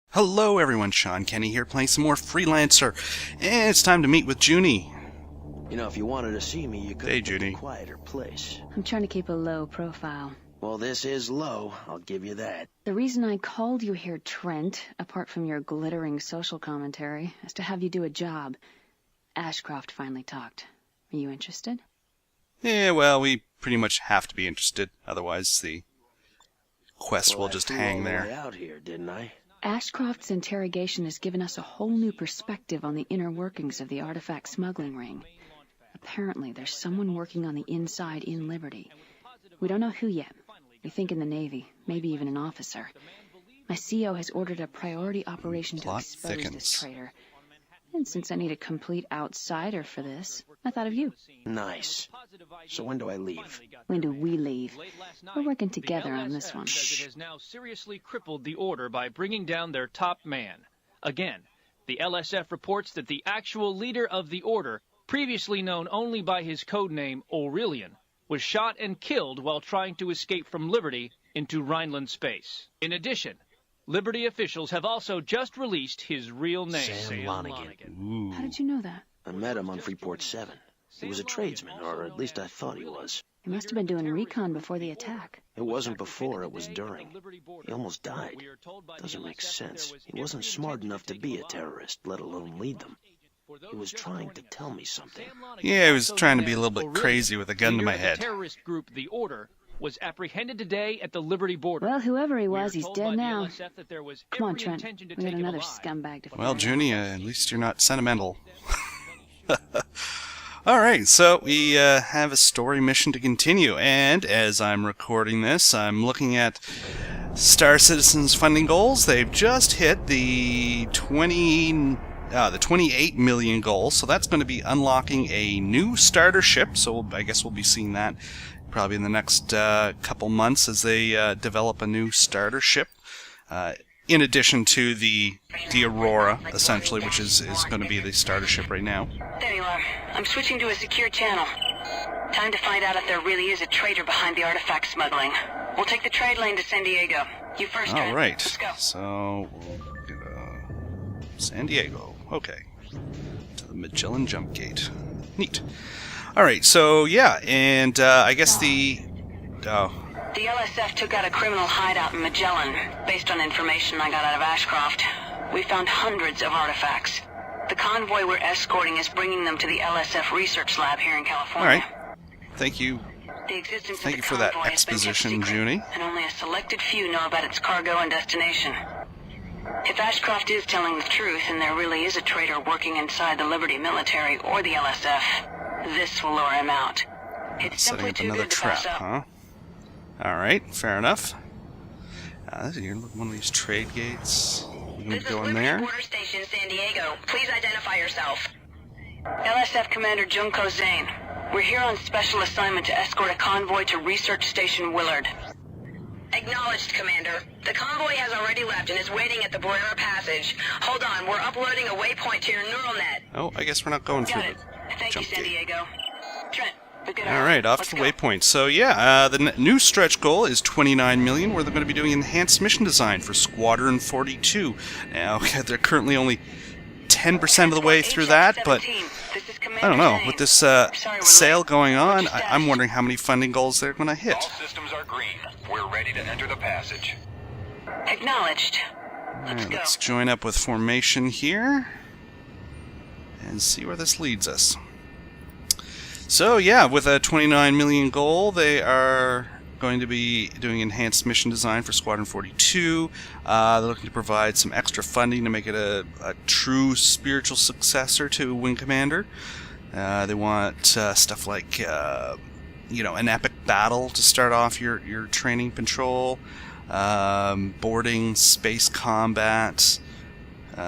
Hello everyone, Shawn, Kenney here playing some more Freelancer, and it's time to meet with Junie. You know, if you wanted to see me, you could have picked a quieter place. I'm trying to keep a low profile. Well, this is low, I'll give you that. The reason I called you here, Trent, apart from your glittering social commentary, is to have you do a job. Ashcroft finally talked. Are you interested? Yeah, well, we pretty much have to be interested, otherwise the quest will just hang there. I flew all the way out here, didn't I? Ashcroft's interrogation has given us a whole new perspective on the inner workings of the artifact smuggling ring. Apparently, there's someone working on the inside in Liberty. We don't know who yet. We think in the Navy, maybe even an officer. My CO has ordered a priority operation to expose this traitor. And since I need a complete outsider for this, I thought of you. Nice. So when do I leave? When do we leave? We're working together on this one. It has now seriously crippled the Order by bringing down their top man. Again, the LSF reports that the actual leader of the Order, previously known only by his codename Aurelian, was shot and killed while trying to escape from Liberty into Rhineland space. In addition, Liberty officials have also just released his real name. Sam Lonigan. How did you know that? I met him on Freeport 7. He was a tradesman, or at least I thought he was. He must have been doing recon before the attack. It wasn't before, it was during. He almost died. Doesn't make sense. He wasn't smart enough to be a terrorist, let alone lead them. He was trying to tell me something. Yeah, he was trying to be a little bit crazy with a gun to my head. The terrorist group, the Order, was apprehended today at the Liberty border. Well, whoever he was, he's dead now. Come on, Trent. We got another scumbag to find. Well, Junie, at least you're not sentimental. Alright, so we have a story mission to continue, and as I'm recording this, I'm looking at Star Citizen's funding goals. They've just hit the 28 million goal, so that's going to be unlocking a new starter ship, so I guess we'll be seeing that probably in the next couple months as they develop a new starter ship, in addition to the Aurora, essentially, which is going to be the starter ship right now. There you are. I'm switching to a secure channel. Time to find out if there really is a traitor behind the artifact smuggling. We'll take the trade lane to San Diego. You first, Trent. All right. Let's go. So we'll get San Diego. Okay. To the Magellan Jump Gate. Neat. All right. So yeah, and I guess the LSF took out a criminal hideout in Magellan, based on information I got out of Ashcroft. We found hundreds of artifacts. The convoy we're escorting is bringing them to the LSF research lab here in California. All right. Thank you. Thank you for that exposition, Junie. And only a selected few know about its cargo and destination. If Ashcroft is telling the truth and there really is a traitor working inside the Liberty military or the LSF, this will lure him out. It's setting simply up too another good to trap, pass up. huh? Alright, fair enough. This is one of these trade gates. You This can is go in Liberty there. Border Station, San Diego. Please identify yourself. LSF Commander Junko Zane. We're here on special assignment to escort a convoy to Research Station Willard. Acknowledged, Commander. The convoy has already left and is waiting at the Barrera Passage. Hold on, we're uploading a waypoint to your neural net. Oh, I guess we're not going through Got it. the Thank you, jump San gate. Diego. Trent, we're good. Alright, off to the waypoint. So yeah, the new stretch goal is 29 million, where they're going to be doing enhanced mission design for Squadron 42. Now, they're currently only 10% of the way through that, but I don't know. With this sale going on, I'm wondering how many funding goals they're going to hit. All systems are green. We're ready to enter the passage. Acknowledged. Alright, let's join up with formation here and see where this leads us. So yeah, with a 29 million goal, they are going to be doing enhanced mission design for Squadron 42. They're looking to provide some extra funding to make it a true spiritual successor to Wing Commander. They want stuff like an epic battle to start off your training patrol, boarding, space combat.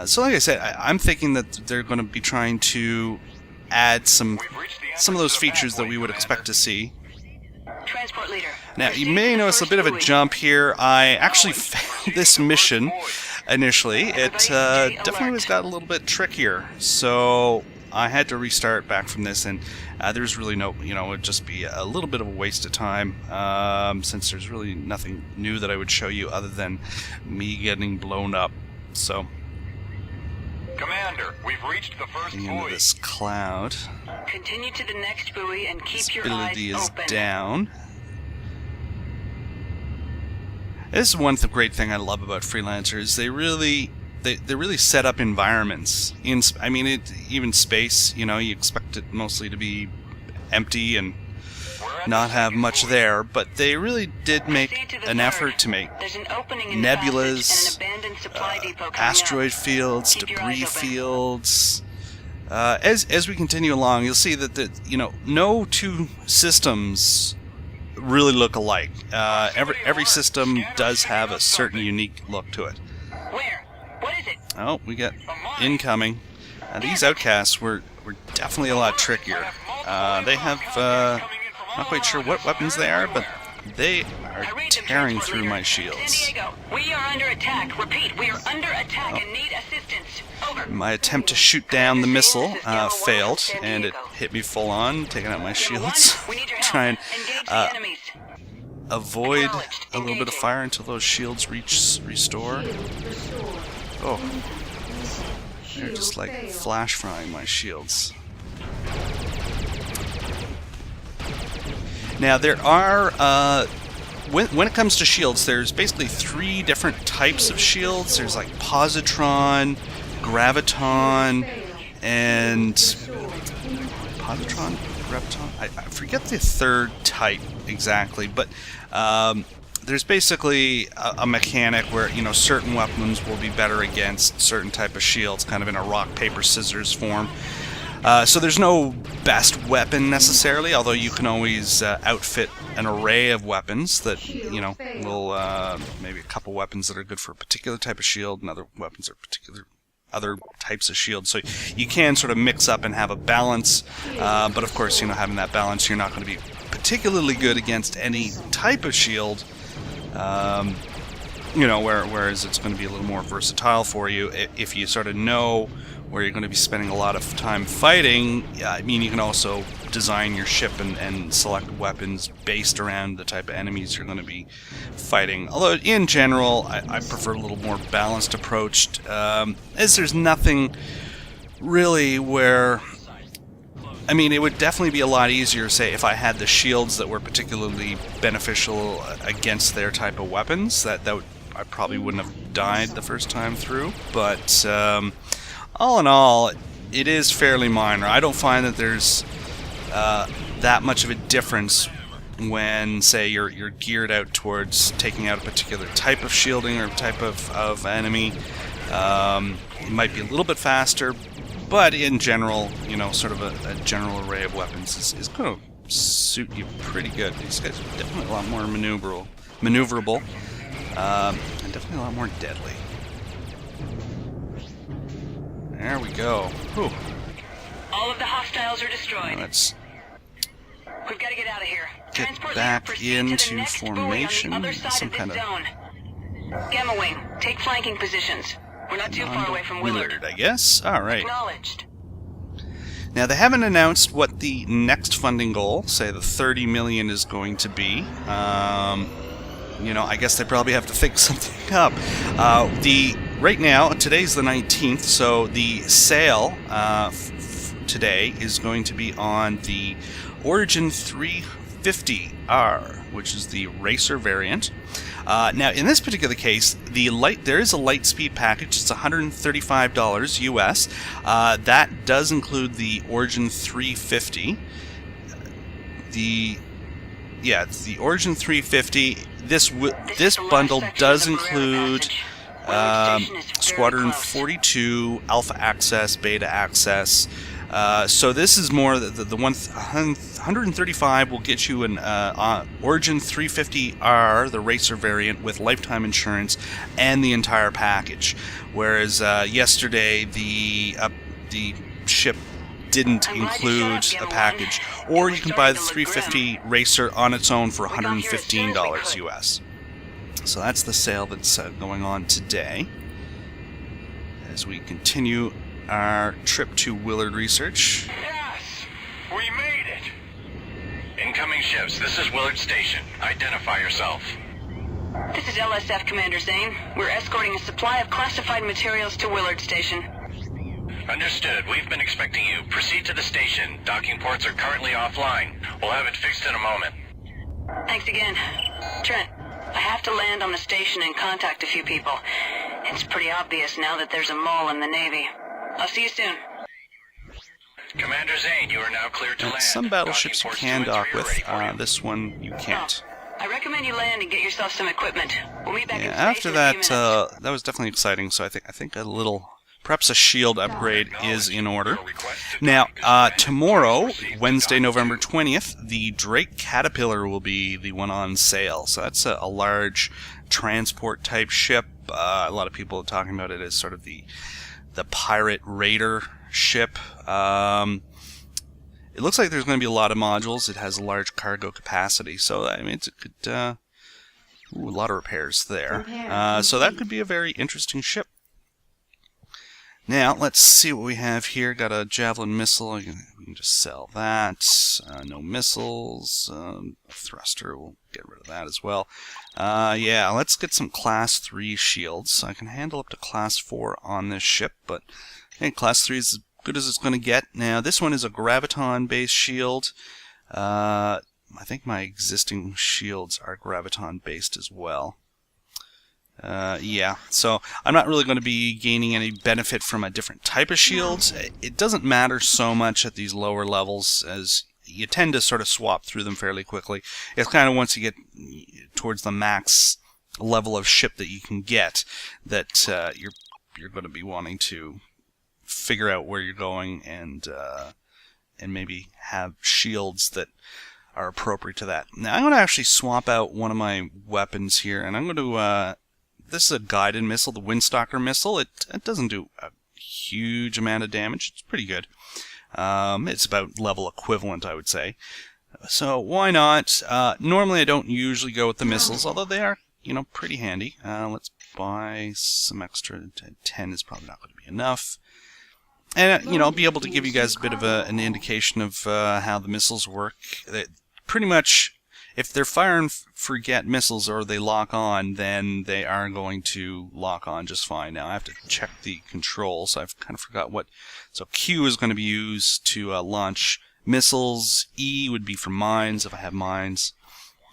So like I said, I'm thinking that they're going to be trying to add some of those features that we would expect to see. Transport leader. Now, you may notice a bit of a jump here. I actually failed this mission initially. It definitely got a little bit trickier. So I had to restart back from this, and there's really no, it'd just be a little bit of a waste of time, since there's really nothing new that I would show you other than me getting blown up. So, Commander, we've reached the first into buoy. this cloud. Continue to the next buoy and keep your eyes Visibility is open. down. This is one great thing I love about Freelancer is they really set up environments. Even space. You expect it mostly to be empty and not have much there, but they really did make an effort to make There's an opening in the nebulas, passage and an abandoned supply depot coming asteroid up. fields, Keep your debris eyes open. fields. As we continue along, you'll see that no two systems really look alike. Every system does have a certain unique look to it. Where? What is it? Oh, we got incoming. These outcasts were definitely a lot trickier. They have not quite sure what weapons they are, but they are tearing through my shields. San Diego, we are under attack. Repeat, we are under attack and need assistance. Over. My attempt to shoot down the missile failed, and it hit me full on, taking out my shields. We need your help. Try and Engage the enemies. avoid a little bit of fire until those shields restore. Oh, they're just like flash frying my shields. Now there are, when it comes to shields, there's basically 3 different types of shields. There's like positron, graviton, and positron, graviton. I forget the third type exactly, but there's basically a mechanic where certain weapons will be better against certain type of shields, kind of in a rock paper scissors form. So there's no best weapon necessarily, although you can always outfit an array of weapons that will maybe a couple weapons that are good for a particular type of shield, and other weapons are other types of shields. So you can sort of mix up and have a balance, but of course, having that balance, you're not going to be particularly good against any type of shield. Whereas it's going to be a little more versatile for you if you sort of know where you're going to be spending a lot of time fighting. You can also design your ship and select weapons based around the type of enemies you're going to be fighting. Although, in general, I prefer a little more balanced approach, as there's nothing really where... it would definitely be a lot easier, say, if I had the shields that were particularly beneficial against their type of weapons. I probably wouldn't have died the first time through, but all in all, it is fairly minor. I don't find that there's that much of a difference when, say, you're geared out towards taking out a particular type of shielding or type of enemy. It might be a little bit faster, but in general, sort of a general array of weapons is going to suit you pretty good. These guys are definitely a lot more maneuverable, and definitely a lot more deadly. There we go. Whew. All of the hostiles are destroyed. Let's We've got to get out of here. get Transport back leader, proceed to the into next buoy on the formation. other side Some of this kind of zone. Gamma Wing, take flanking positions. We're not too far away from Willard. I guess. All right. Acknowledged. Now, they haven't announced what the next funding goal, say the $30 million, is going to be. I guess they probably have to think something up. Right now, today's the 19th, so the sale today is going to be on the Origin 350R, which is the racer variant. Now, in this particular case, there is a light speed package. It's $135 US. That does include the Origin 350. It's the Origin 350. This bundle does include Squadron 42, Alpha Access, Beta Access. So this is more the 135 will get you an Origin 350R, the racer variant, with lifetime insurance and the entire package. Whereas yesterday the ship didn't include a package, or you can buy the 350 racer on its own for $115 US. So that's the sale that's going on today. As we continue our trip to Willard Research. Yes! We made it! Incoming ships, this is Willard Station. Identify yourself. This is LSF Commander Zane. We're escorting a supply of classified materials to Willard Station. Understood. We've been expecting you. Proceed to the station. Docking ports are currently offline. We'll have it fixed in a moment. Thanks again. Trent, I have to land on the station and contact a few people. It's pretty obvious now that there's a mole in the Navy. I'll see you soon. Commander Zane, you are now cleared to land. Some battleships you Docking can ports 2 and dock 3 are with. ready for you. This one you can't. I recommend you land and get yourself some equipment. We'll meet back Yeah, in after station in a that, few minutes. that was definitely exciting. So I think a little, perhaps a shield upgrade is in order. Now, tomorrow, Wednesday, November 20th, the Drake Caterpillar will be the one on sale. So that's a large transport type ship. A lot of people are talking about it as sort of the pirate raider ship. It looks like there's going to be a lot of modules. It has a large cargo capacity, so I mean, it's a good, a lot of repairs there. So that could be a very interesting ship. Now, let's see what we have here. Got a Javelin missile. We can just sell that. No missiles. Thruster, we'll get rid of that as well. Yeah, let's get some Class 3 shields. I can handle up to Class 4 on this ship, but hey, Class 3 is as good as it's going to get. Now, this one is a graviton-based shield. I think my existing shields are graviton-based as well. Yeah, so I'm not really going to be gaining any benefit from a different type of shields. It doesn't matter so much at these lower levels, as you tend to sort of swap through them fairly quickly. It's kind of once you get towards the max level of ship that you can get that you're going to be wanting to figure out where you're going and maybe have shields that are appropriate to that. Now I'm going to actually swap out one of my weapons here, and I'm going to this is a guided missile, the Windstalker missile. It doesn't do a huge amount of damage. It's pretty good. It's about level equivalent, I would say. So why not? Normally I don't usually go with the missiles, although they are, pretty handy. Let's buy some extra. 10 is probably not going to be enough. And, I'll be able to give you guys a bit of an indication of how the missiles work. Pretty much, if they're fire and forget missiles or they lock on, then they are going to lock on just fine. Now, I have to check the controls. I've kind of forgot what. So Q is going to be used to launch missiles. E would be for mines, if I have mines.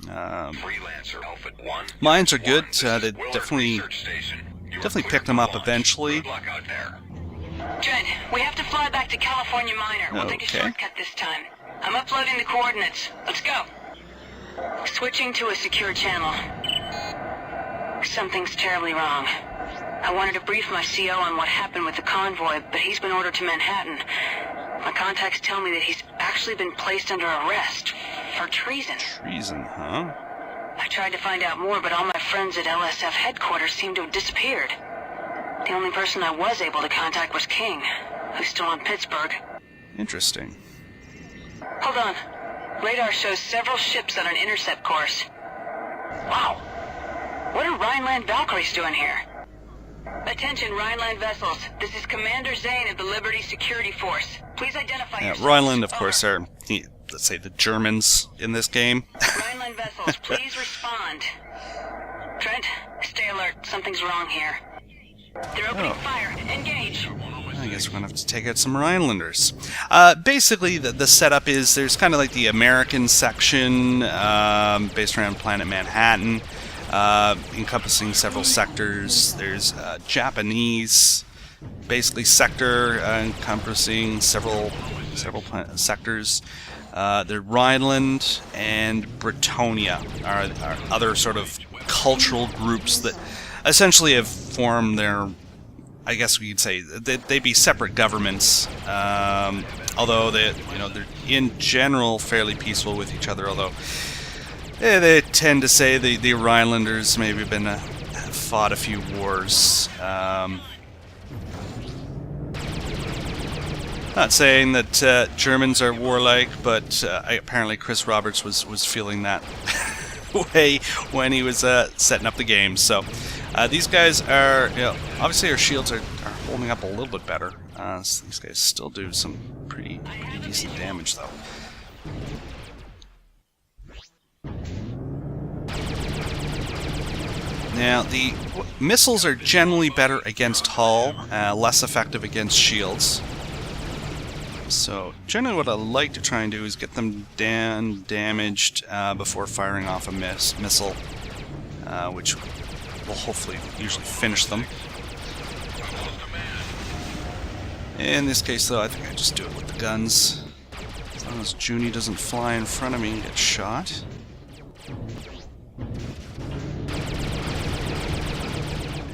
Freelancer, Alpha 1. Mines are good. They Willard definitely Research Station. You are definitely cleared pick them for up launch. eventually. Good luck out there. Trent, we have to fly back to California Minor. We'll take a Okay. shortcut this time. I'm uploading the coordinates. Let's go. Switching to a secure channel. Something's terribly wrong. I wanted to brief my CO on what happened with the convoy, but he's been ordered to Manhattan. My contacts tell me that he's actually been placed under arrest for treason. Treason, huh? I tried to find out more, but all my friends at LSF headquarters seem to have disappeared. The only person I was able to contact was King, who's still in Pittsburgh. Interesting. Hold on. Radar shows several ships on an intercept course. Wow. What are Rhineland Valkyries doing here? Attention, Rhineland vessels. This is Commander Zane of the Liberty Security Force. Please identify yourselves. Rhineland, of Over. course, are, let's say, the Germans in this game. Rhineland vessels, please respond. Trent, stay alert. Something's wrong here. They're opening fire. Engage. I guess we're going to have to take out some Rhinelanders. Basically, the setup is there's kind of like the American section based around Planet Manhattan, encompassing several sectors. There's a Japanese, basically, sector encompassing several sectors. The Rhineland and Bretonia are other sort of cultural groups that essentially have formed their, I guess we could say, they'd be separate governments, although they're in general fairly peaceful with each other, although they tend to say the Rhinelanders maybe have fought a few wars. Not saying that Germans are warlike, but apparently Chris Roberts was feeling that way when he was setting up the game. So these guys are, obviously our shields are holding up a little bit better. So these guys still do some pretty decent damage, though. Now, the missiles are generally better against hull, less effective against shields. So, generally what I like to try and do is get them damaged before firing off a missile, which will hopefully usually finish them. In this case, though, I think I just do it with the guns. As long as Junie doesn't fly in front of me and get shot.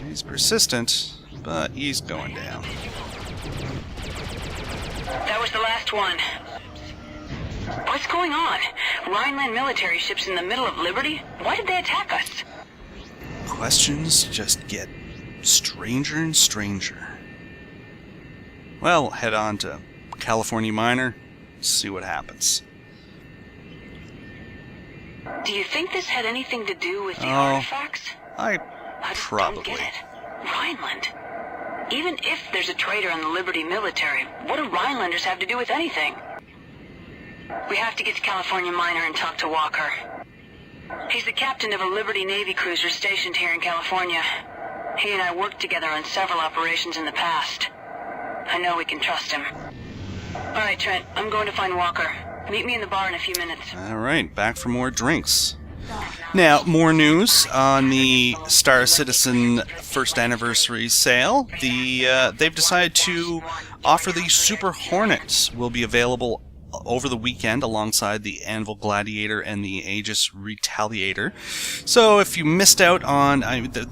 He's persistent, but he's going down. That was the last one. What's going on? Rhineland military ships in the middle of Liberty? Why did they attack us? Questions just get stranger and stranger. Well, head on to California Minor, see what happens. Do you think this had anything to do with the artifacts? I Don't get it. Rhineland. Even if there's a traitor in the Liberty military, what do Rhinelanders have to do with anything? We have to get to California Minor and talk to Walker. He's the captain of a Liberty Navy cruiser stationed here in California. He and I worked together on several operations in the past. I know we can trust him. Alright, Trent, I'm going to find Walker. Meet me in the bar in a few minutes. Alright, back for more drinks. Now, more news on the Star Citizen first anniversary sale. They've decided to offer the Super Hornet. Will be available over the weekend alongside the Anvil Gladiator and the Aegis Retaliator. So if you missed out on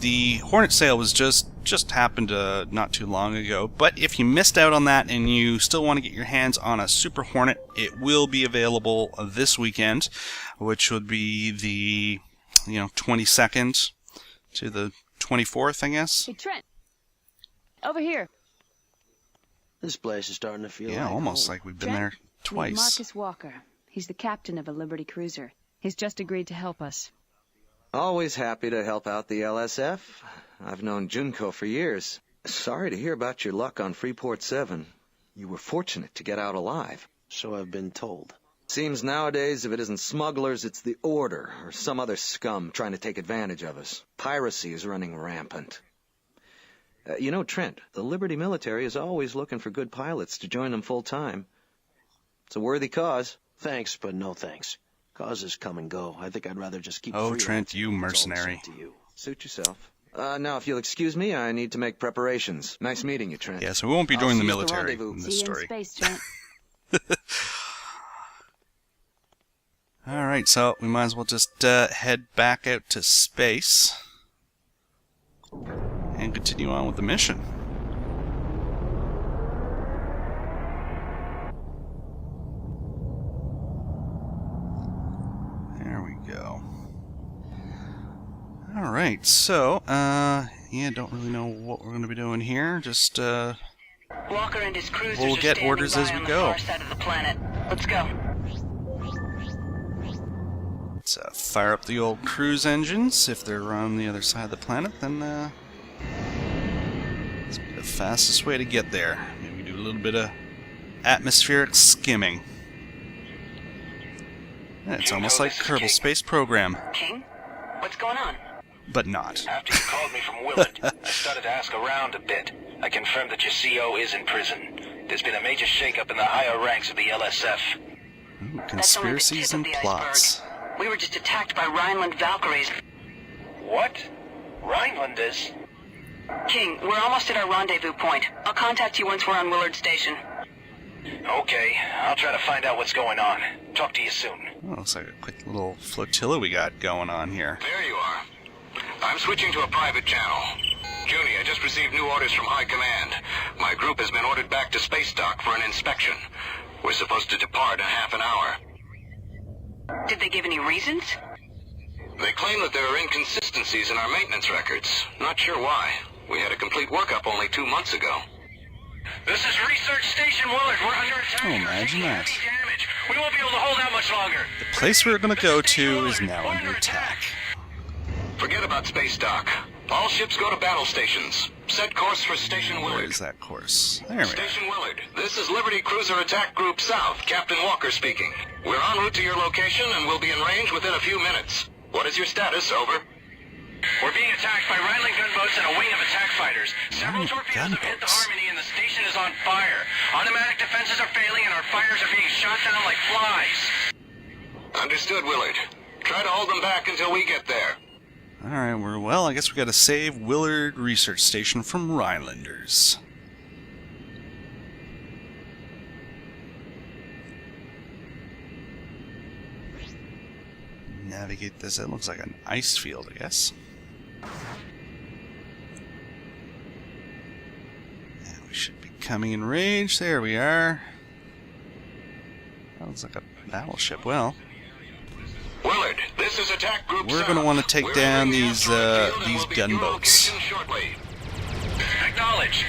the Hornet sale was just happened not too long ago, but if you missed out on that and you still want to get your hands on a Super Hornet, it will be available this weekend, which would be the 22nd to the 24th, I guess. Hey, Trent. Over here. This place is starting to feel like almost home. like we've been Trent, there twice. Marcus Walker. He's the captain of a Liberty cruiser. He's just agreed to help us. Always happy to help out the LSF. I've known Junko for years. Sorry to hear about your luck on Freeport 7. You were fortunate to get out alive. So I've been told. Seems nowadays if it isn't smugglers, it's the Order or some other scum trying to take advantage of us. Piracy is running rampant. Trent, the Liberty military is always looking for good pilots to join them full-time. It's a worthy cause. Thanks, but no thanks. Causes come and go. I think I'd rather just keep Oh, freelancing. Trent, you mercenary. It's all up to you. Suit yourself. Now, if you'll excuse me, I need to make preparations. Nice meeting you, Trent. Yes, we won't be I'll joining the see you at the military rendezvous. in this See you story. in space, Trent. Alright, so we might as well just head back out to space and continue on with the mission. There we go. Alright, so, don't really know what we're going to be doing here. Just, Walker and his cruisers we'll are get standing orders by as we on the go. far side of the planet. Let's go. Let's fire up the old cruise engines. If they're on the other side of the planet, then it's the fastest way to get there. Maybe do a little bit of atmospheric skimming. Yeah, it's almost like Kerbal Space Program, King? What's going on? but not. After you called me from Willard, I started to ask around a bit. I confirmed that your CO is in prison. There's been a major shakeup in the higher ranks of the LSF. Ooh, That's only the conspiracies tip and of the plots. iceberg. We were just attacked by Rhineland Valkyries. What? Rhinelanders? King, we're almost at our rendezvous point. I'll contact you once we're on Willard Station. Okay, I'll try to find out what's going on. Talk to you soon. Oh, looks like a quick little flotilla we got going on here. There you are. I'm switching to a private channel. Junie, I just received new orders from High Command. My group has been ordered back to space dock for an inspection. We're supposed to depart in half an hour. Did they give any reasons? They claim that there are inconsistencies in our maintenance records. Not sure why. We had a complete workup only 2 months ago. This is Research Station Willard. We're under attack. Oh, imagine that. Damage. We won't be able to hold out much longer. The place we're going to go to is now under attack. Forget about space dock. All ships go to battle stations. Set course for Station Where Willard. is that course? There we are. Station Willard, this is Liberty Cruiser Attack Group South, Captain Walker speaking. We're en route to your location and will be in range within a few minutes. What is your status? Over. We're being attacked by Rattling gunboats and a wing of attack fighters. Several torpedoes have hit the gunboats? Harmony and the station is on fire. Automatic defenses are failing and our fighters are being shot down like flies. Understood, Willard. Try to hold them back until we get there. Alright, well, I guess we gotta save Willard Research Station from Rhinelanders. Navigate this. It looks like an ice field, I guess. And we should be coming in range. There we are. That looks like a battleship. Well, Willard, this is Attack Group we're South. going to want to take We're down entering the these asteroid field and these we'll begin your gunboats. location shortly. Acknowledge.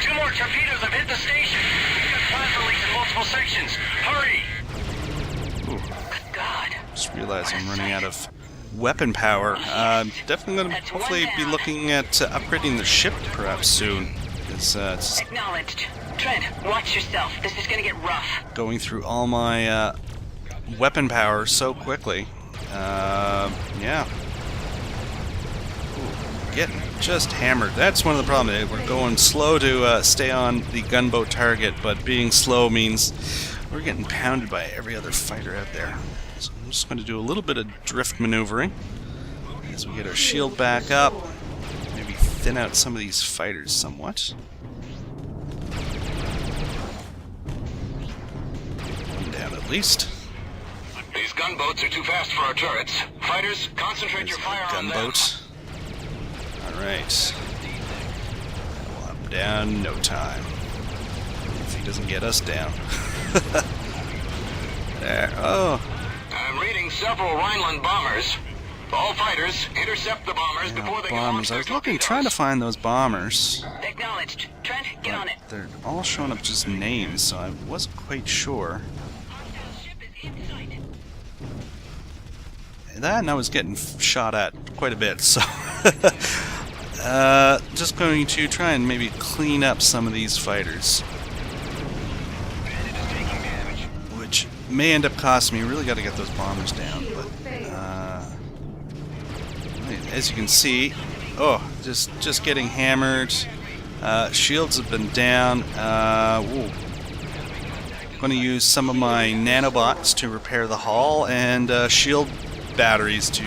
2 more torpedoes have hit the station. We've got plasma leaks in multiple sections. Hurry! Good God. Just realized I'm running out of weapon power. Definitely going to hopefully be looking at upgrading the ship perhaps soon. It's Acknowledged. Trent, watch yourself. This is gonna get rough. going through all my weapon power so quickly. Yeah. Ooh, getting just hammered. That's one of the problems. We're going slow to stay on the gunboat target, but being slow means we're getting pounded by every other fighter out there. So I'm just going to do a little bit of drift maneuvering as we get our shield back up. Maybe thin out some of these fighters somewhat. One down at least. These gunboats are too fast for our turrets. Fighters, concentrate your fire on them. Gunboat. Alright. We'll have him down in no time. If he doesn't get us down. There. Oh. I'm reading several Rhineland bombers. All fighters, intercept the bombers before they can launch Bombers. I their was looking, torpedoes. trying to find those bombers. Acknowledged. Trent, get on it. They're all showing up just names, so I wasn't quite sure. Ship is in sight. That and I was getting shot at quite a bit, so just going to try and maybe clean up some of these fighters, which may end up costing me. Really got to get those bombers down, but as you can see, oh, just getting hammered. Shields have been down. I'm going to use some of my nanobots to repair the hull and shield batteries to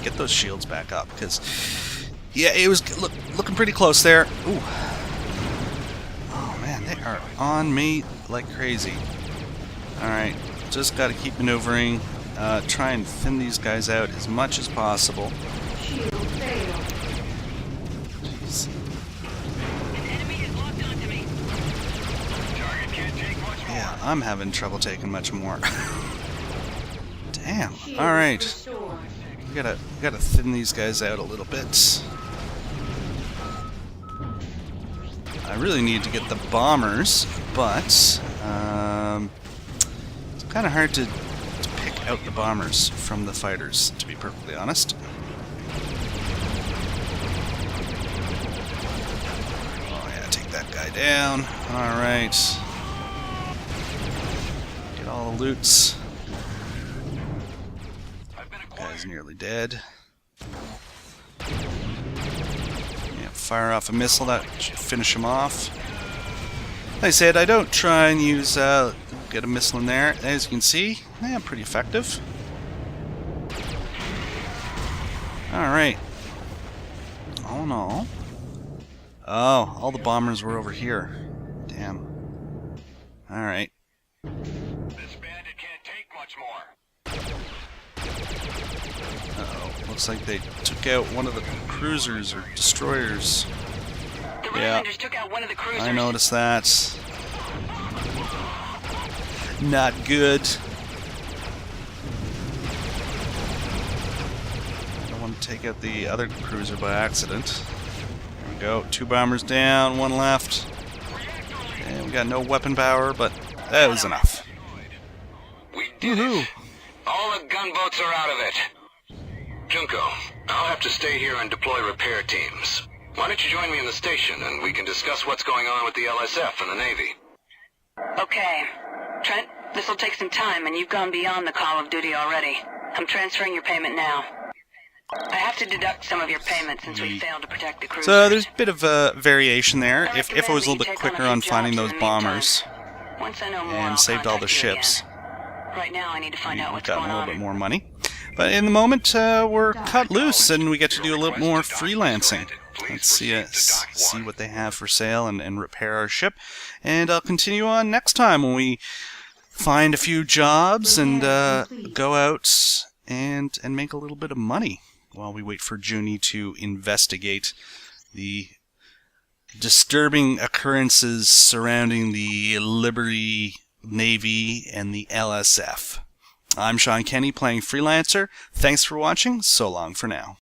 get those shields back up, because yeah, it was looking pretty close there. Ooh. Oh man, they are on me like crazy. Alright, just got to keep maneuvering, try and thin these guys out as much as possible. Jeez. Yeah, I'm having trouble taking much more. Damn. All right. We gotta thin these guys out a little bit. I really need to get the bombers, but it's kind of hard to pick out the bombers from the fighters, to be perfectly honest. Oh yeah, take that guy down. All right. Get all the loots. Guy's nearly dead. Yeah, fire off a missile, that should finish him off. Like I said, I don't try and use, get a missile in there. As you can see, yeah, pretty effective. Alright. All in all. Oh, all the bombers were over here. Damn. Alright. This bandit can't take much more. Uh-oh. Looks like they took out one of the cruisers or destroyers. The Yeah. Rhinelanders took out one of the cruisers. I noticed that. Not good. I don't want to take out the other cruiser by accident. There we go. 2 bombers down, 1 left. And we got no weapon power, but that was enough. We did Woohoo! it. All the gunboats are out of it. Junko, I'll have to stay here and deploy repair teams. Why don't you join me in the station and we can discuss what's going on with the LSF and the Navy? Okay. Trent, this'll take some time, and you've gone beyond the call of duty already. I'm transferring your payment now. I have to deduct some of your payment since we failed to protect the cruisers. So there's a bit of a variation there. If I was a little bit quicker on finding those bombers Once I know more, I'll and saved all the contact you ships, again. Right now, I need to find out we've what's gotten going a little on. bit more money. But in the moment, we're cut loose and we get to do a little more freelancing. Let's see what they have for sale and repair our ship. And I'll continue on next time when we find a few jobs and go out and make a little bit of money while we wait for Junie to investigate the disturbing occurrences surrounding the Liberty Navy and the LSF. I'm Shawn Kenney playing Freelancer. Thanks for watching. So long for now.